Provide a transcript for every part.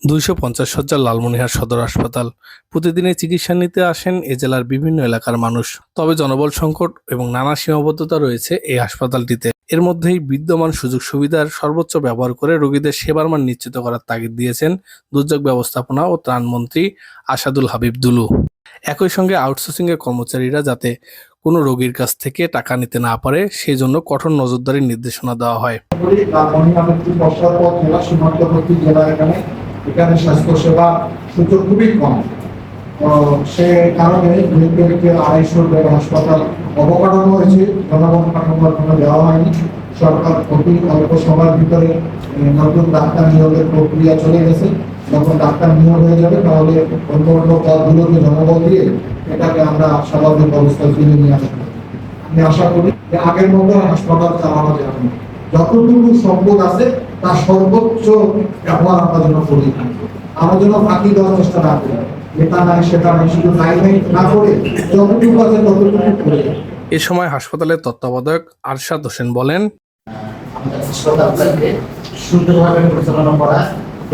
২৫০ শয্যার লালমনিরহাট সদর হাসপাতাল। প্রতিদিনই চিকিৎসা নিতে আসেন এ জেলার বিভিন্ন এলাকার মানুষ। তবে জনবল সংকট এবং নানা সীমাবদ্ধতা রয়েছে এই হাসপাতালটিতে। এর মধ্যেই বিদ্যমান সুযোগ-সুবিধার সর্বোচ্চ ব্যবহার করে রোগীদের সেবার মান নিশ্চিত করার তাগিদ দিয়েছেন দুর্যোগ ব্যবস্থাপনা ও ত্রাণমন্ত্রী আসাদুল হাবিব দুলু। একই সঙ্গে আউটসোর্সিংয়ের কর্মচারীরা যাতে কোনো রোগীর কাছ থেকে টাকা নিতে না পারে, সেজন্য কঠোর নজরদারির নির্দেশনা দেওয়া হয়। এখানে স্বাস্থ্যসেবা সূচক খুবই কম, সে কারণে 250 বেড হাসপাতাল অবকাঠামো হয়েছে, জনগণ কাঠামোর কোনো দেওয়া হয়নি। সরকার অতি অল্প সময়ের ভিতরে নতুন ডাক্তার নিয়োগের প্রক্রিয়া চলে গেছে। যখন ডাক্তার নিয়োগ হয়ে যাবে তাহলে অন্য অন্য পদগুলোকে জনবল দিয়ে এটাকে আমরা স্বাভাবিক অবস্থায় ফিরে নিয়ে আসবো। আমি আশা করি যে আগের মতো হাসপাতাল চালানো যাবে না। যতটুকু সম্পদ আছে তার সর্বোচ্চ ব্যবহার আমরা যেন করি, আমরা যেন ফাঁকি দেওয়ার চেষ্টা না করি। এটা নাই সেটা নাই, শুধু নাই না করে যতটুকু আছে ততটুকু করে। এ সময় হাসপাতালের তত্ত্বাবধায়ক আরশাদ হোসেন বলেন, সুন্দরভাবে পরিচালনা করা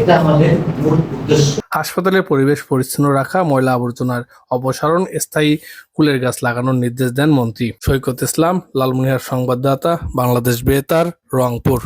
এটা আমাদের মূল উদ্দেশ্য। হাসপাতালের পরিবেশ পরিচ্ছন্ন রাখা, ময়লা আবর্জনার অপসারণ, স্থায়ী ফুলের গাছ লাগানোর নির্দেশ দেন মন্ত্রী। সৈকত ইসলাম, লালমনিরহাট সংবাদদাতা, বাংলাদেশ বেতার, রংপুর।